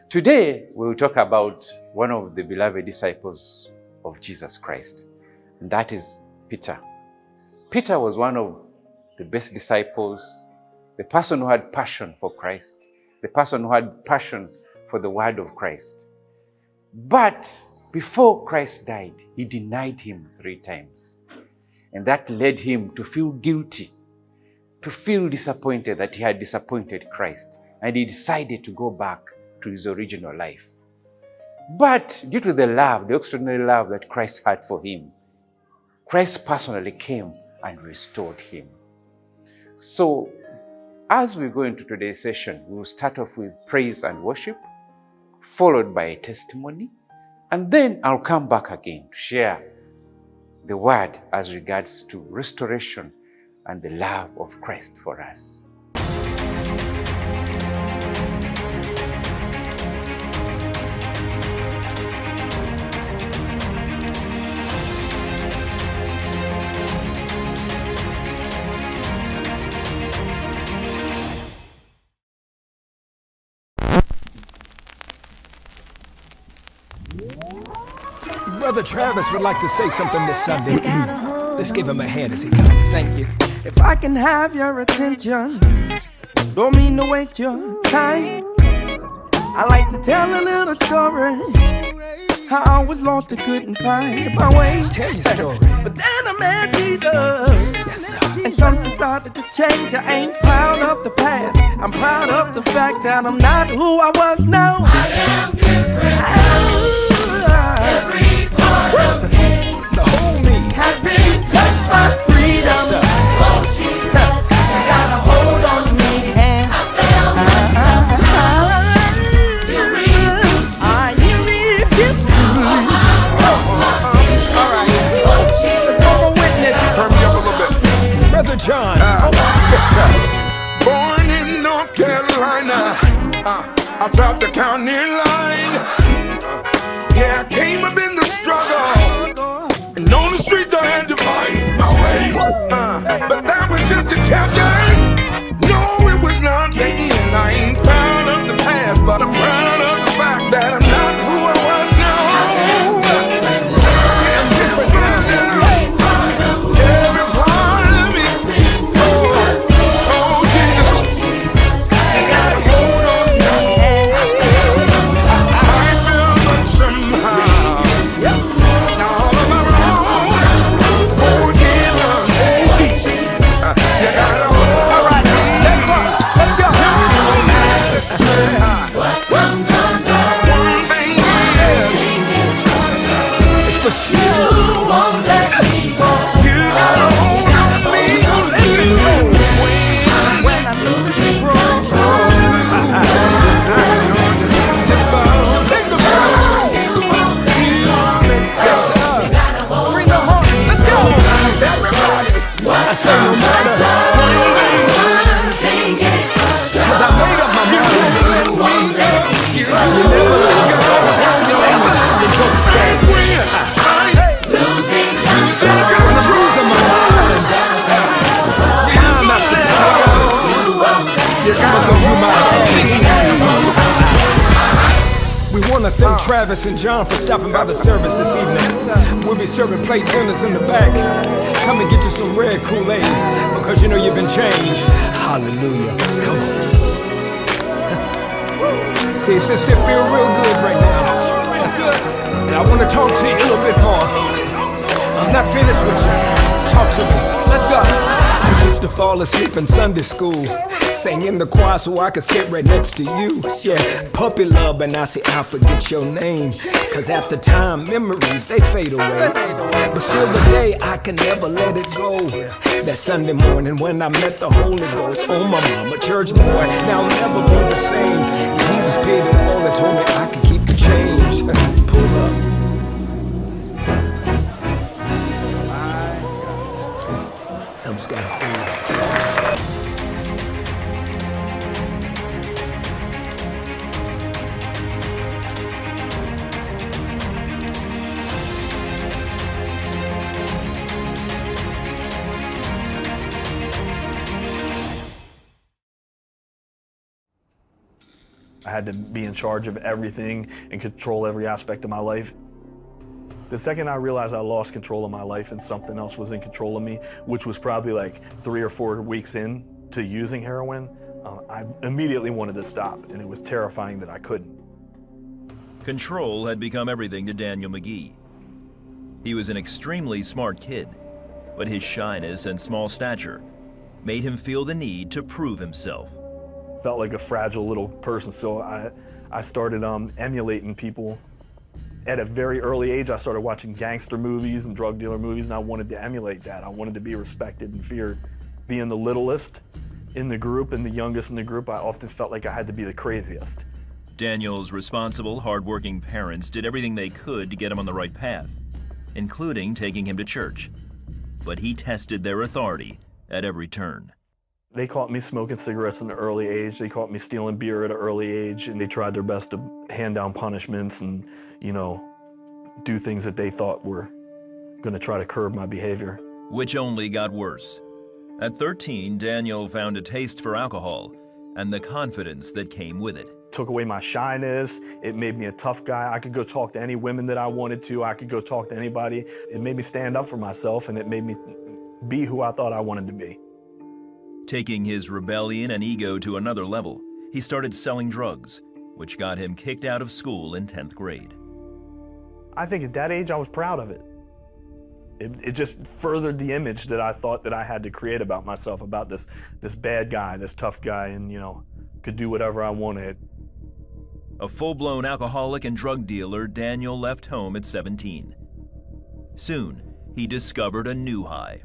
Today, we will talk about one of the beloved disciples of Jesus Christ, and that is Peter. Peter was one of the best disciples, the person who had passion for Christ, the person who had passion for the word of Christ. But before Christ died, he denied him 3 times. And that led him to feel guilty, to feel disappointed that he had disappointed Christ. And he decided to go back to his original life. But due to the love, the extraordinary love that Christ had for him, Christ personally came and restored him. So, as we go into today's session, we will start off with praise and worship, followed by a testimony, and then I'll come back again to share the word as regards to restoration and the love of Christ for us. Brother Travis would like to say something this Sunday. Let's give him a hand as he comes. Thank you. If I can have your attention, don't mean to waste your time. I like to tell a little story, how I was lost and couldn't find my way. Tell your story. But then I met Jesus, and something started to change. I ain't proud of the past, I'm proud of the fact that I'm not who I was now. I am different. Every part of me, the whole me, has been touched by freedom. oh Jesus, You got a hold on me, and I found myself. You you refused to leave. All right, Oh Jesus, one more witness. turn me up a little bit. Brother John, yes sir. Born in North Carolina, outside the county line. Yeah, I came up in the struggle, and on the streets I had to find my way. But that was just a chapter. No, it was not the end. I ain't proud of the past, but I'm proud of the fact that I'm not who I was now. See, I'm different now. Every part of me. Oh, Jesus. You got a hold on me. I feel like somehow. Now all of my wrong, forgiven. Oh, Jesus. You got a hold on me. Let's go. what comes undone, One thing is, It's for sure. you won't let me go. you got a hold on me. Let me go. When I lose control, bring the horn. Let's go. I say no matter, One thing is for sure, cause I made up my mind. you won't let me go. You never let go. You never let me go. Say Losing when I'm losing my mind, time after time, because you my daddy. We want to thank Travis and John for stopping by the service this evening. We'll be serving plate dinners in the back. Come and get you some red Kool-Aid, because you know you've been changed. Hallelujah. Come on. See, it feel real good right now. And I want to talk to you a little bit more. I'm not finished with you. Talk to me. Let's go. I used to fall asleep in Sunday school, sang in the choir so I could sit right next to you. Yeah, puppy love, and I say I forget your name, cause after time, memories, they fade away. But still today, I can never let it go. That Sunday morning when I met the Holy Ghost, oh my mama, church boy, now I'll never be the same. Jesus paid it all and told me I could keep the change. Pull up. Something's gotta hold up. I had to be in charge of everything and control every aspect of my life. The second I realized I lost control of my life and something else was in control of me, which was probably like 3 or 4 weeks in to using heroin, I immediately wanted to stop, and it was terrifying that I couldn't. Control had become everything to Daniel McGee. He was an extremely smart kid, but his shyness and small stature made him feel the need to prove himself. Felt like a fragile little person, so I started emulating people. At a very early age, I started watching gangster movies and drug dealer movies, and I wanted to emulate that. I wanted to be respected and feared. Being the littlest in the group and the youngest in the group, I often felt like I had to be the craziest. Daniel's responsible, hard-working parents did everything they could to get him on the right path, including taking him to church. But he tested their authority at every turn. They caught me smoking cigarettes at an early age. They caught me stealing beer at an early age, and they tried their best to hand down punishments and, you know, do things that they thought were going to try to curb my behavior. Which only got worse. At 13, Daniel found a taste for alcohol and the confidence that came with it. Took away my shyness. It made me a tough guy. I could go talk to any women that I wanted to. I could go talk to anybody. It made me stand up for myself, and it made me be who I thought I wanted to be. Taking his rebellion and ego to another level, he started selling drugs, which got him kicked out of school in 10th grade. I think at that age, I was proud of it. It just furthered the image that I thought that I had to create about myself, about this bad guy, this tough guy, and, you know, could do whatever I wanted. A full-blown alcoholic and drug dealer, Daniel left home at 17. Soon, he discovered a new high.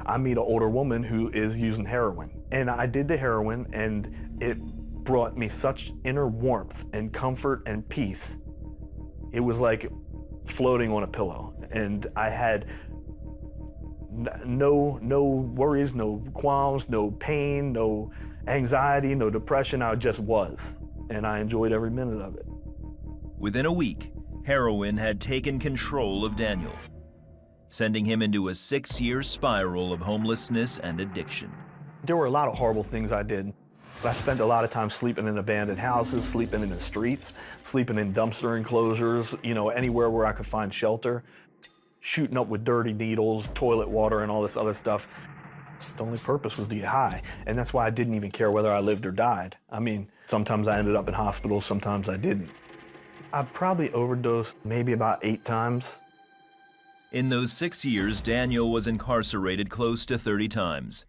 I meet an older woman who is using heroin, and I did the heroin, and it brought me such inner warmth and comfort and peace. It was like floating on a pillow, and I had no worries, no qualms, no pain, no anxiety, no depression. I just was, and I enjoyed every minute of it. Within a week, heroin had taken control of Daniel, sending him into a 6-year spiral of homelessness and addiction. There were a lot of horrible things I did. I spent a lot of time sleeping in abandoned houses, sleeping in the streets, sleeping in dumpster enclosures, you know, anywhere where I could find shelter, shooting up with dirty needles, toilet water, and all this other stuff. The only purpose was to get high, and that's why I didn't even care whether I lived or died. I mean, sometimes I ended up in hospitals, sometimes I didn't. I've probably overdosed maybe about 8 times. In those 6 years, Daniel was incarcerated close to 30 times.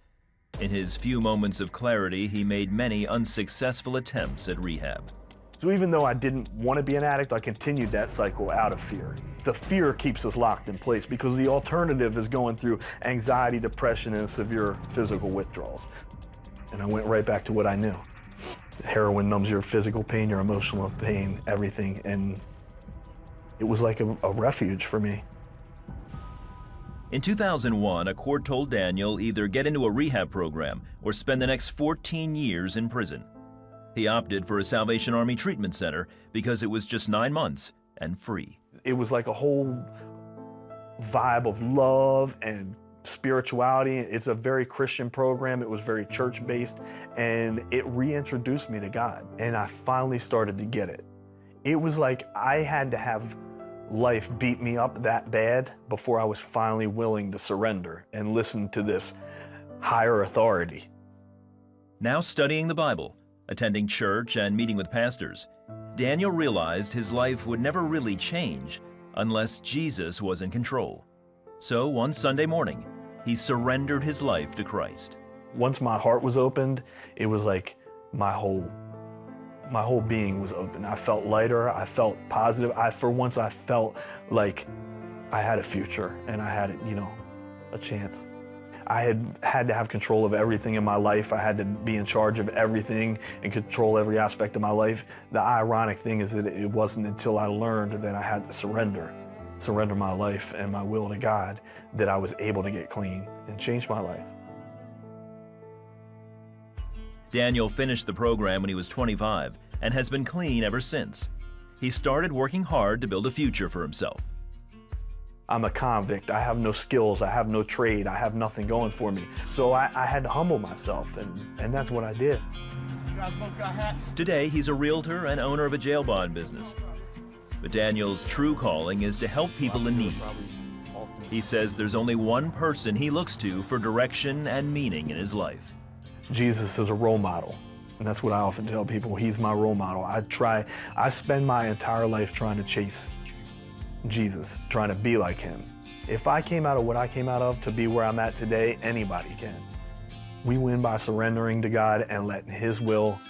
In his few moments of clarity, he made many unsuccessful attempts at rehab. So even though I didn't want to be an addict, I continued that cycle out of fear. The fear keeps us locked in place because the alternative is going through anxiety, depression, and severe physical withdrawals. And I went right back to what I knew. Heroin numbs your physical pain, your emotional pain, everything, and it was like a refuge for me. In 2001, a court told Daniel either get into a rehab program or spend the next 14 years in prison. He opted for a Salvation Army treatment center because it was just 9 months and free. It was like a whole vibe of love and spirituality. It's a very Christian program. It was very church-based, and it reintroduced me to God, and I finally started to get it. It was like I had to have life beat me up that bad before I was finally willing to surrender and listen to this higher authority. Now studying the Bible, attending church, and meeting with pastors, Daniel realized his life would never really change unless Jesus was in control. So one Sunday morning, he surrendered his life to Christ. Once my heart was opened, it was like my whole being was open. I felt lighter, I felt positive. For once I felt like I had a future and I had, you know, a chance. I had to have control of everything in my life. I had to be in charge of everything and control every aspect of my life. The ironic thing is that it wasn't until I learned that I had to surrender my life and my will to God that I was able to get clean and change my life. Daniel finished the program when he was 25 and has been clean ever since. He started working hard to build a future for himself. I'm a convict. I have no skills. I have no trade. I have nothing going for me. So I had to humble myself, and that's what I did. Today, he's a realtor and owner of a jail bond business. But Daniel's true calling is to help people in need. He says there's only one person he looks to for direction and meaning in his life. Jesus is a role model, and that's what I often tell people. He's my role model. I spend my entire life trying to chase Jesus, trying to be like him. If I came out of what I came out of to be where I'm at today, anybody can. We win by surrendering to God and letting his will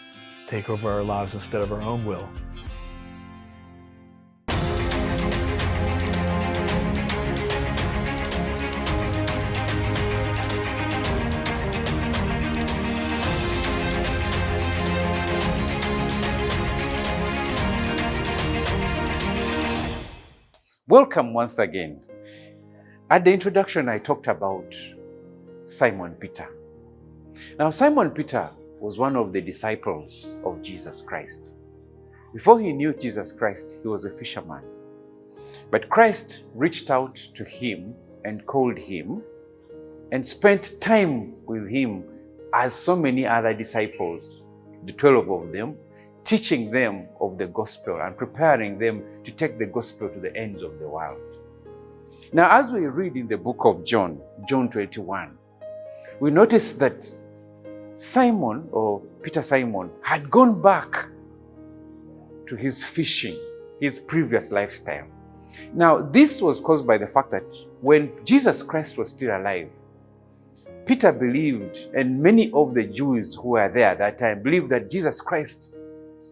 take over our lives instead of our own will. Welcome once again. At the introduction, I talked about Simon Peter. Now, Simon Peter was one of the disciples of Jesus Christ. Before he knew Jesus Christ, he was a fisherman. But Christ reached out to him and called him and spent time with him as so many other disciples, the 12 of them, teaching them of the gospel and preparing them to take the gospel to the ends of the world. Now, as we read in the book of John 21, we notice that Simon, or Peter Simon, had gone back to his fishing, his previous lifestyle. Now, this was caused by the fact that when Jesus Christ was still alive, Peter believed, and many of the Jews who were there at that time believed that Jesus Christ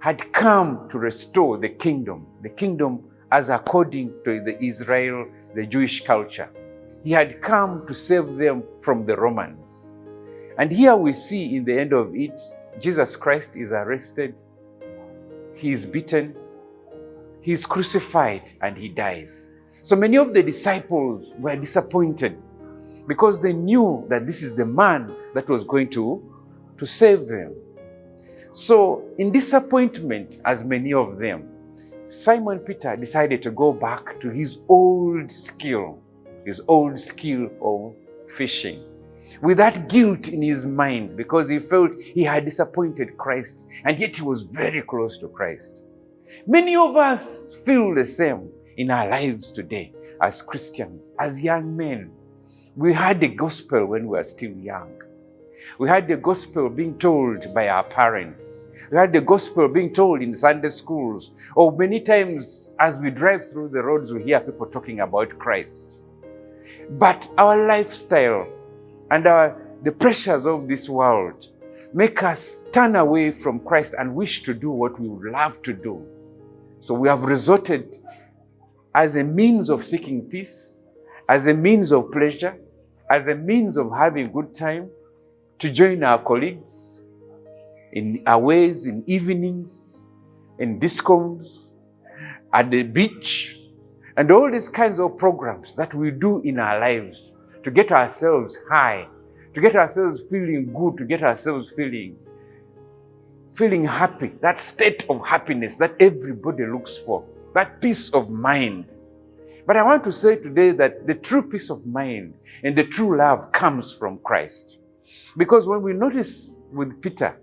had come to restore the kingdom as according to the Jewish culture. He had come to save them from the Romans. And here we see in the end of it, Jesus Christ is arrested, he is beaten, he is crucified, and he dies. So many of the disciples were disappointed because they knew that this is the man that was going to save them. So in disappointment, as many of them, Simon Peter decided to go back to his old skill of fishing, with that guilt in his mind because he felt he had disappointed Christ, and yet he was very close to Christ. Many of us feel the same in our lives today as Christians, as young men. We heard the gospel when we were still young. We had the gospel being told by our parents. We had the gospel being told in Sunday schools. Or many times as we drive through the roads, we hear people talking about Christ. But our lifestyle and the pressures of this world make us turn away from Christ and wish to do what we would love to do. So we have resorted as a means of seeking peace, as a means of pleasure, as a means of having good time, to join our colleagues in aways, in evenings, in discos, at the beach, and all these kinds of programs that we do in our lives to get ourselves high, to get ourselves feeling good, to get ourselves feeling happy, that state of happiness that everybody looks for, that peace of mind. But I want to say today that the true peace of mind and the true love comes from Christ. Because when we notice with Peter,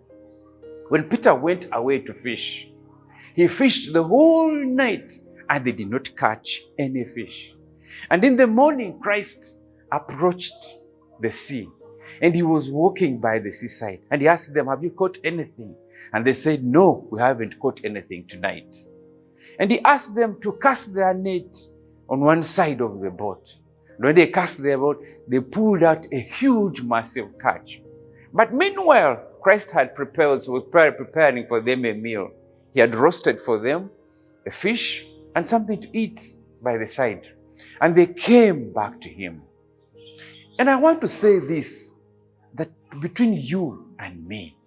when Peter went away to fish, he fished the whole night and they did not catch any fish. And in the morning, Christ approached the sea and he was walking by the seaside and he asked them, "Have you caught anything?" And they said, "No, we haven't caught anything tonight." And he asked them to cast their net on one side of the boat. When they cast their boat, they pulled out a huge, massive catch. But meanwhile, Christ was preparing for them a meal. He had roasted for them a fish and something to eat by the side. And they came back to him. And I want to say this, that between you and me,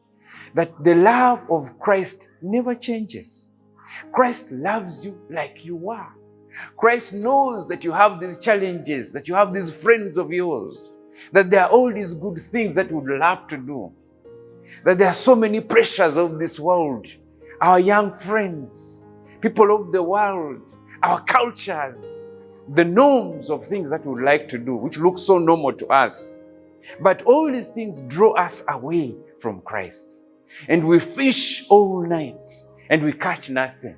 that the love of Christ never changes. Christ loves you like you are. Christ knows that you have these challenges, that you have these friends of yours, that there are all these good things that you would love to do, that there are so many pressures of this world, our young friends, people of the world, our cultures, the norms of things that we would like to do, which look so normal to us. But all these things draw us away from Christ. and we fish all night and we catch nothing.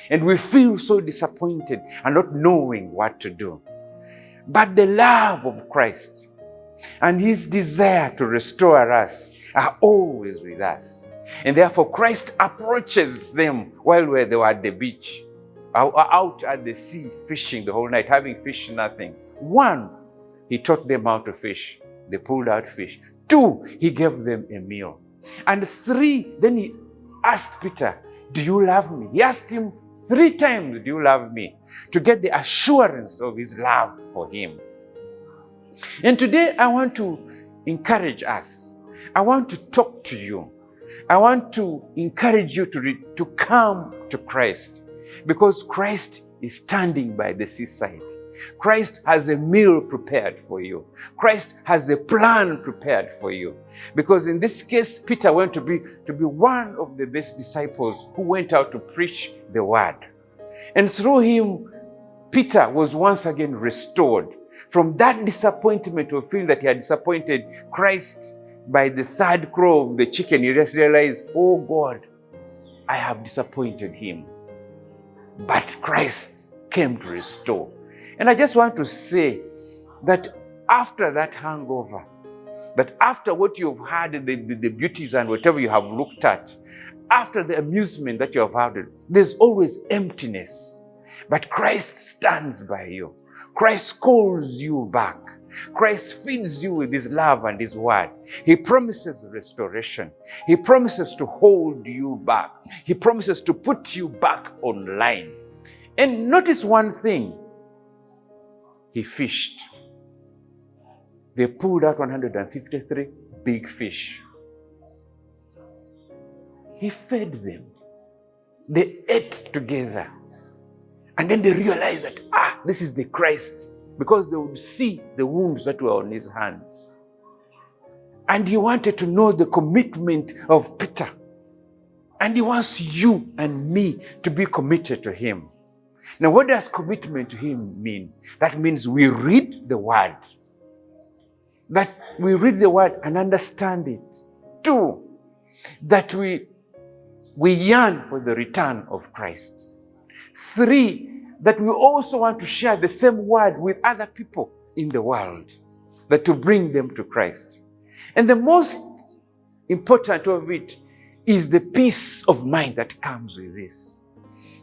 And we feel so disappointed and not knowing what to do. But the love of Christ and his desire to restore us are always with us. And therefore Christ approaches them while they were at the beach, out at the sea, fishing the whole night, having fished nothing. 1, he taught them how to fish. They pulled out fish. 2, he gave them a meal. And 3, then he asked Peter, do you love me? He asked him 3 times, do you love me? To get the assurance of his love for him. And today I want to encourage us. I want to talk to you. I want to encourage you to come to Christ, because Christ is standing by the seaside. Christ has a meal prepared for you. Christ has a plan prepared for you. Because in this case, Peter went to be one of the best disciples who went out to preach the word. And through him, Peter was once again restored from that disappointment of feeling that he had disappointed Christ. By the 3rd crow of the chicken, he just realized, oh God, I have disappointed him. But Christ came to restore. And I just want to say that after that hangover, that after what you've had, the beauties and whatever you have looked at, after the amusement that you have had, there's always emptiness. But Christ stands by you. Christ calls you back. Christ feeds you with his love and his word. He promises restoration. He promises to hold you back. He promises to put you back online. And notice one thing. He fished. They pulled out 153 big fish. He fed them. They ate together. And then they realized that, this is the Christ. Because they would see the wounds that were on his hands. And he wanted to know the commitment of Peter. And he wants you and me to be committed to him. Now, what does commitment to him mean? That means we read the word. That we read the word and understand it. 2, that we yearn for the return of Christ. 3, that we also want to share the same word with other people in the world, that to bring them to Christ. And the most important of it is the peace of mind that comes with this.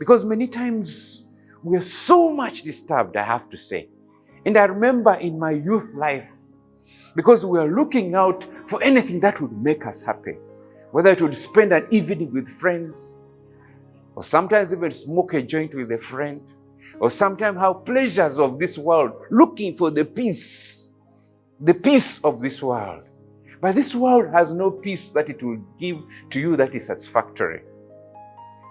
Because many times we are so much disturbed, I have to say. And I remember in my youth life, because we are looking out for anything that would make us happy, whether it would spend an evening with friends, or sometimes even smoke a joint with a friend, or sometimes have pleasures of this world, looking for the peace of this world. But this world has no peace that it will give to you that is satisfactory.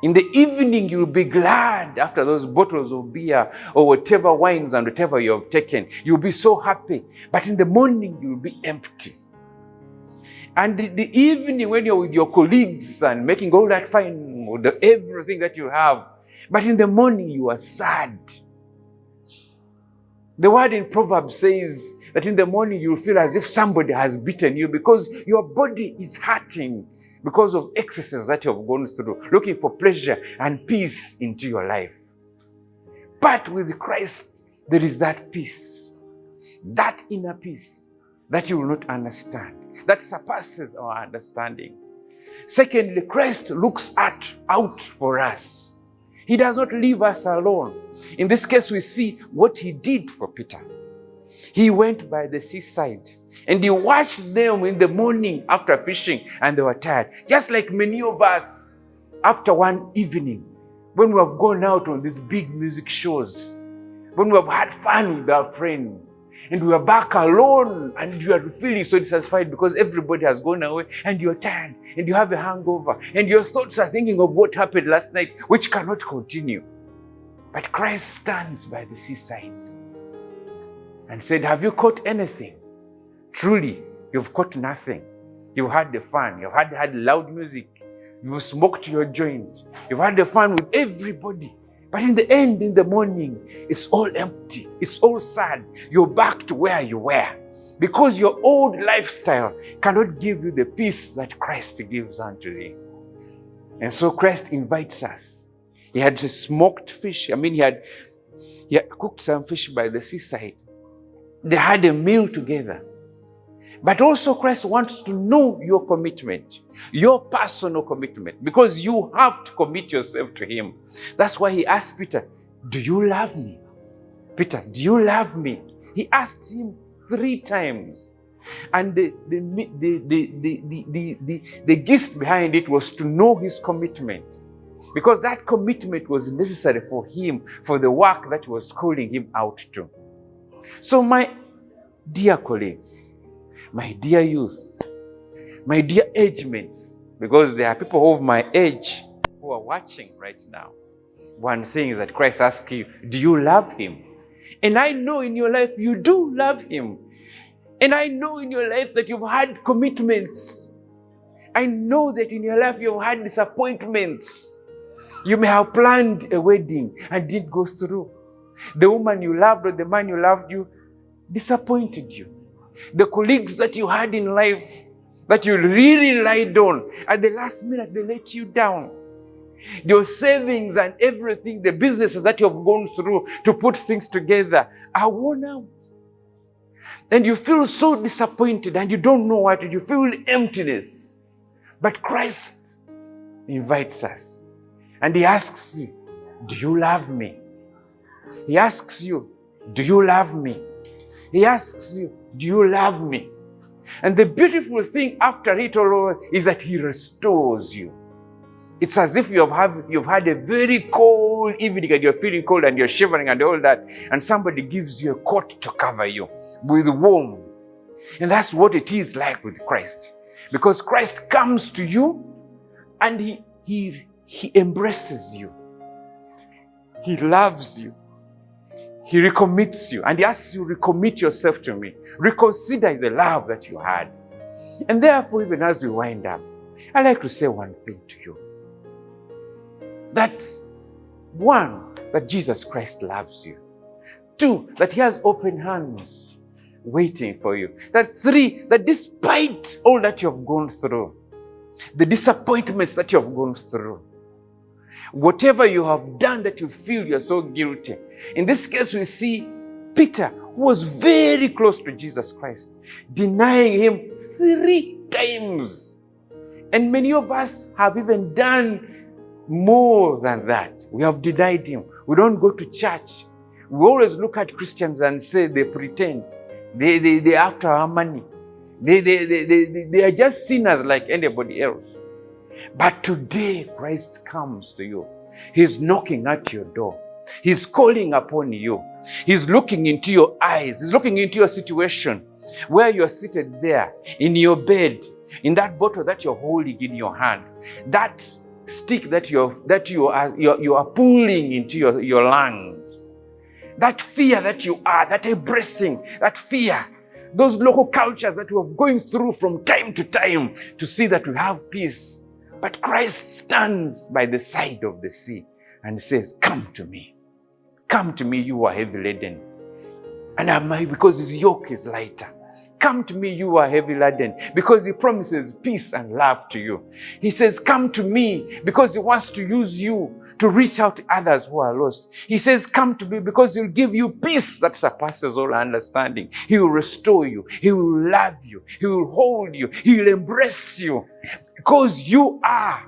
In the evening, you'll be glad after those bottles of beer or whatever wines and whatever you have taken. You'll be so happy. But in the morning, you'll be empty. And the evening, when you're with your colleagues and making all that fine, everything that you have, but in the morning, you are sad. The word in Proverbs says that in the morning, you'll feel as if somebody has beaten you because your body is hurting because of excesses that you have gone through, looking for pleasure and peace into your life. But with Christ, there is that peace, that inner peace that you will not understand, that surpasses our understanding. Secondly, Christ looks out for us. He does not leave us alone. In this case, we see what he did for Peter. He went by the seaside and he watched them in the morning after fishing and they were tired. Just like many of us, after one evening, when we have gone out on these big music shows, when we have had fun with our friends, and we are back alone and you are feeling so dissatisfied because everybody has gone away and you're tired and you have a hangover and your thoughts are thinking of what happened last night, which cannot continue. But Christ stands by the seaside and said, have you caught anything? Truly, you've caught nothing. You've had the fun. You've had loud music. You've smoked your joint. You've had the fun with everybody. But in the end, in the morning, it's all empty. It's all sad. You're back to where you were. Because your old lifestyle cannot give you the peace that Christ gives unto thee. And so Christ invites us. He had smoked fish. He had cooked some fish by the seaside. They had a meal together. But also Christ wants to know your commitment, your personal commitment, because you have to commit yourself to him. That's why he asked Peter, do you love me? Peter, do you love me? He asked him 3 times. And the gist behind it was to know his commitment. Because that commitment was necessary for him, for the work that was calling him out to. So my dear colleagues, my dear youth, my dear age mates, because there are people of my age who are watching right now. One thing is that Christ asks you, do you love him? And I know in your life you do love him. And I know in your life that you've had commitments. I know that in your life you've had disappointments. You may have planned a wedding and didn't go through. The woman you loved or the man you loved you disappointed you. The colleagues that you had in life that you really relied on, at the last minute they let you down. Your savings and everything, the businesses that you have gone through to put things together are worn out. And you feel so disappointed and you don't know what to do. You feel emptiness. But Christ invites us and he asks you, do you love me? He asks you, do you love me? He asks you, do you love me? And the beautiful thing after it all is that he restores you. It's as if you've had a very cold evening and you're feeling cold and you're shivering and all that, and somebody gives you a coat to cover you with warmth. And that's what it is like with Christ. Because Christ comes to you and he embraces you. He loves you. He recommits you and he asks you, recommit yourself to me. Reconsider the love that you had. And therefore, even as we wind up, I'd like to say one thing to you. That 1, that Jesus Christ loves you. 2, that he has open hands waiting for you. That 3, that despite all that you have gone through, the disappointments that you have gone through, whatever you have done that you feel you're so guilty. In this case, we see Peter, who was very close to Jesus Christ, denying him 3 times. And many of us have even done more than that. We have denied him. We don't go to church. We always look at Christians and say they pretend. They're after our money. They are just sinners like anybody else. But today, Christ comes to you. He's knocking at your door. He's calling upon you. He's looking into your eyes. He's looking into your situation where you're seated there in your bed, in that bottle that you're holding in your hand, that stick that you are pulling into your lungs, that fear that you are, that embracing, that fear, those local cultures that we're going through from time to time to see that we have peace. But Christ stands by the side of the sea and says, come to me. Come to me, you who are heavy laden. And because his yoke is lighter. Come to me, you who are heavy laden, because he promises peace and love to you. He says, come to me, because he wants to use you to reach out to others who are lost. He says, come to me, because he'll give you peace that surpasses all understanding. He will restore you. He will love you. He will hold you. He will embrace you, because you are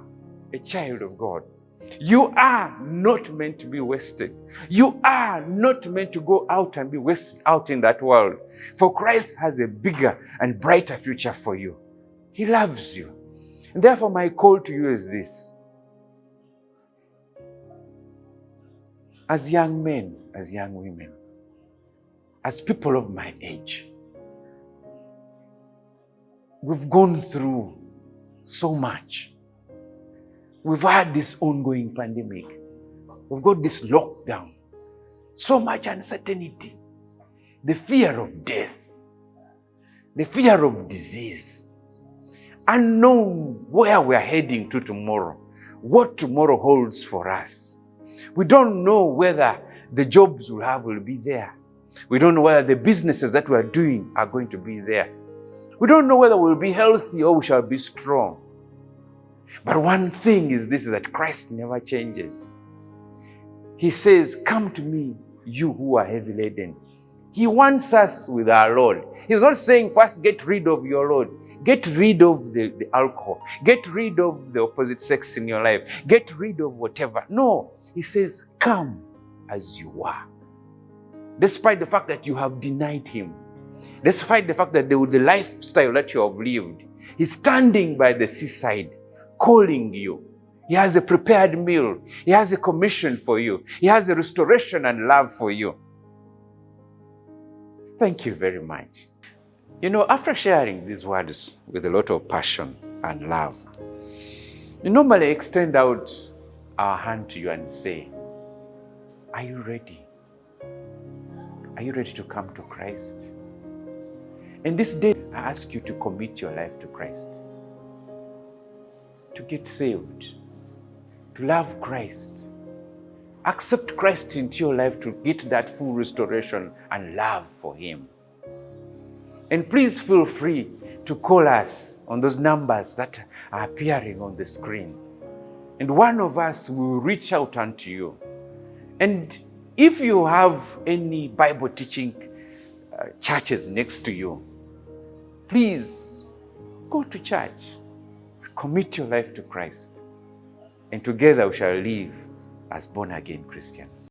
a child of God. You are not meant to be wasted. You are not meant to go out and be wasted out in that world. For Christ has a bigger and brighter future for you. He loves you. And therefore, my call to you is this. As young men, as young women, as people of my age, we've gone through so much. We've had this ongoing pandemic. We've got this lockdown. So much uncertainty. The fear of death. The fear of disease. Unknown where we're heading to tomorrow. What tomorrow holds for us. We don't know whether the jobs we'll have will be there. We don't know whether the businesses that we are doing are going to be there. We don't know whether we'll be healthy or we shall be strong. But one thing is this, is that Christ never changes. He says, come to me, you who are heavy laden. He wants us with our Lord. He's not saying first get rid of your Lord. Get rid of the alcohol. Get rid of the opposite sex in your life. Get rid of whatever. No, he says, come as you are. Despite the fact that you have denied him. Despite the fact that the lifestyle that you have lived. He's standing by the seaside, calling you. He has a prepared meal. He has a commission for you. He has a restoration and love for you. Thank you very much. You know, after sharing these words with a lot of passion and love, we normally extend out our hand to you and say, are you ready? Are you ready to come to Christ? And this day, I ask you to commit your life to Christ, to get saved, to love Christ. Accept Christ into your life to get that full restoration and love for him. And please feel free to call us on those numbers that are appearing on the screen. And one of us will reach out unto you. And if you have any Bible teaching churches next to you, please go to church, commit your life to Christ, and together we shall live as born-again Christians.